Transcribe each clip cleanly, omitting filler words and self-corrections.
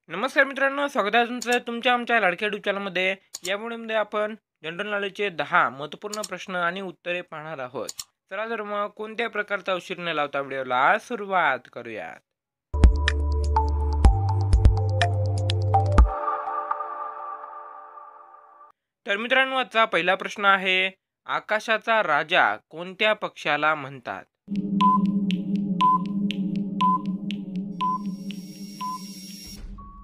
नमस्कार मित्रांनो, स्वागत आहे तुमचं तुमच्या आमच्या लाडक्या युट्यूब चॅनलमध्ये. या व्हिडिओमध्ये आपण जनरल नॉलेजचे 10 महत्त्वपूर्ण प्रश्न आणि उत्तरे पाहणार आहोत. चला तर मग कोणत्या प्रकारचा उशीर न लावता व्हिडिओला सुरुवात करूयात. तर मित्रांनो, आजचा पहिला प्रश्न आहे, आकाशाचा राजा कोणत्या पक्षाला म्हणतात?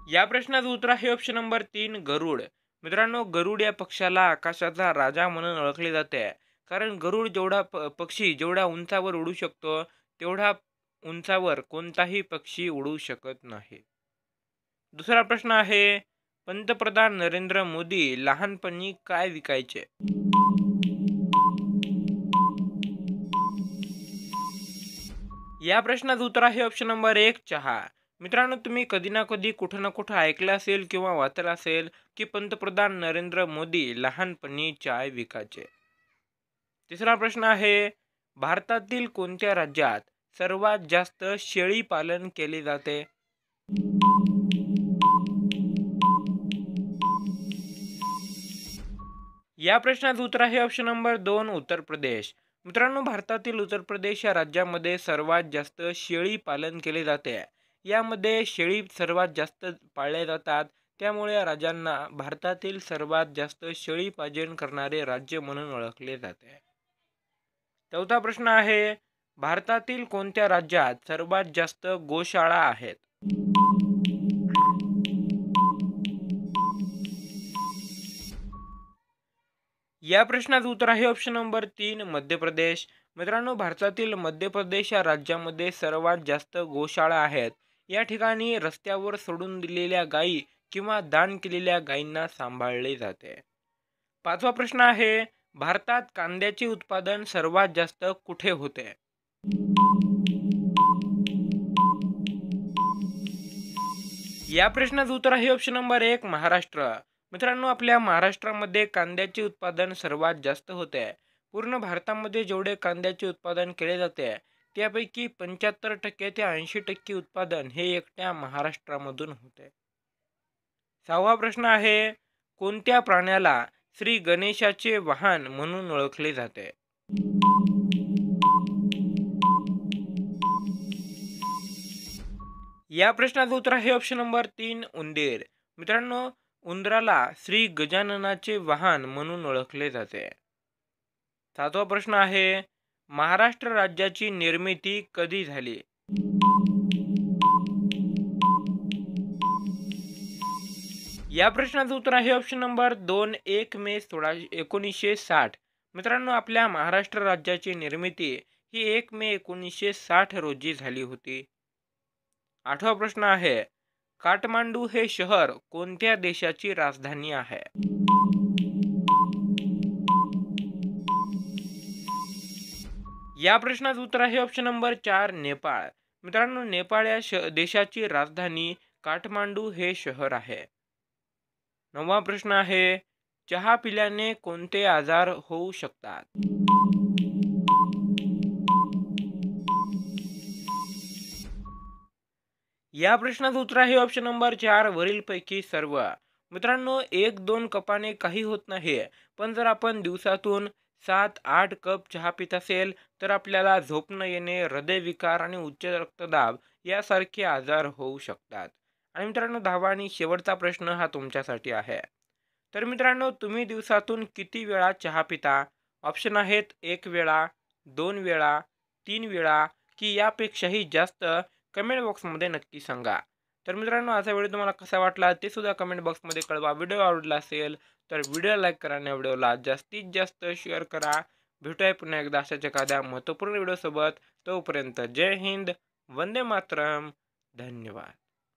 या प्रश्नाचं उत्तर आहे ऑप्शन नंबर 3, गरुड. मित्रांनो, गरुड या पक्षाला आकाशाचा राजा म्हणून ओळखले जाते, कारण गरुड जेवढा पक्षी जेवढा उंचावर उडू शकतो, तेवढा उंचावर कोणताही पक्षी उडू शकत नाही. दुसरा प्रश्न आहे, पंतप्रधान नरेंद्र मोदी लहानपणी काय विकायचे? या प्रश्नाचं उत्तर आहे ऑप्शन नंबर 1, चहा. मित्रांनो, तुम्ही कधी ना कधी कुठं ना कुठं ऐकलं असेल किंवा वाचलं असेल की पंतप्रधान नरेंद्र मोदी लहानपणी चाय विकायचे. तिसरा प्रश्न आहे, भारतातील कोणत्या राज्यात सर्वात जास्त शेळी पालन केले जाते? या प्रश्नाचं उत्तर आहे ऑप्शन नंबर 2, उत्तर प्रदेश. मित्रांनो, भारतातील उत्तर प्रदेश या राज्यामध्ये सर्वात जास्त शेळी पालन केले जाते. यामध्ये शेळी सर्वात जास्त पाळल्या जातात, त्यामुळे या राज्यांना भारतातील सर्वात जास्त शेळी पालन करणारे राज्य म्हणून ओळखले जाते. चौथा प्रश्न आहे, भारतातील कोणत्या राज्यात सर्वात जास्त गोशाळा आहेत? या प्रश्नाचं उत्तर आहे ऑप्शन नंबर 3, मध्य प्रदेश. मित्रांनो, भारतातील मध्य प्रदेश या राज्यामध्ये सर्वात जास्त गोशाळा आहेत. या ठिकाणी रस्त्यावर सोडून दिलेल्या गायी किंवा दान केलेल्या गायींना सांभाळले जाते. पाचवा प्रश्न आहे, भारतात कांद्याचे उत्पादन सर्वात जास्त कुठे होते? या प्रश्नाचं उत्तर आहे ऑप्शन नंबर 1, महाराष्ट्र. मित्रांनो, आपल्या महाराष्ट्रामध्ये कांद्याचे उत्पादन सर्वात जास्त होते. पूर्ण भारतामध्ये जेवढे कांद्याचे उत्पादन केले जाते, त्यापैकी 75% ते 80% उत्पादन हे एकट्या महाराष्ट्रामधून होते. सहावा प्रश्न आहे, कोणत्या प्राण्याला श्री गणेशाचे वाहन म्हणून ओळखले जाते? या प्रश्नाचं उत्तर आहे ऑप्शन नंबर 3, उंदीर. मित्रांनो, उंदराला श्री गजाननाचे वाहन म्हणून ओळखले जाते. सातवा प्रश्न आहे, महाराष्ट्र राज्याची निर्मिती कधी झाली? या प्रश्नाचं उत्तर आहे ऑप्शन नंबर 2, 1 मे 1960. मित्रांनो, आपल्या महाराष्ट्र राज्याची निर्मिती ही 1 मे 1960 रोजी झाली होती. आठवा प्रश्न आहे, काठमांडू हे शहर कोणत्या देशाची राजधानी आहे? या प्रश्नाचं उत्तर आहे ऑप्शन नंबर 4, नेपाळ. मित्रांनो, नेपाळ या देशाची राजधानी काठमांडू हे शहर आहे. नववा प्रश्न आहे, चहा पिल्याने कोणते आजार होऊ शकतात? या प्रश्नाचं उत्तर आहे ऑप्शन नंबर 4, वरीलपैकी सर्व. मित्रांनो, 1-2 कपाने काही होत नाही, पण जर आपण दिवसातून 7-8 कप चहा पित असेल तर आपल्याला झोप न येणे, हृदयविकार आणि उच्च रक्तदाब यासारखे आजार होऊ शकतात. आणि मित्रांनो, 10वा आणि शेवटचा प्रश्न हा तुमच्यासाठी आहे. तर मित्रांनो, तुम्ही दिवसातून किती वेळा चहा पिता? ऑप्शन आहेत 1 वेळा, 2 वेळा, 3 वेळा की यापेक्षाही जास्त. कमेंट बॉक्समध्ये नक्की सांगा. तर मित्रांनो, आजचा व्हिडिओ तुम्हाला कसा वाटला ते सुद्धा कमेंट बॉक्समध्ये कळवा. व्हिडिओ आवडला असेल तर व्हिडिओ लाईक करा आणि व्हिडिओला जास्तीत जास्त शेअर करा. भेटूया पुन्हा एकदा अशाच एखाद्या महत्त्वपूर्ण व्हिडिओसोबत. तोपर्यंत जय हिंद, वंदे मातरम, धन्यवाद.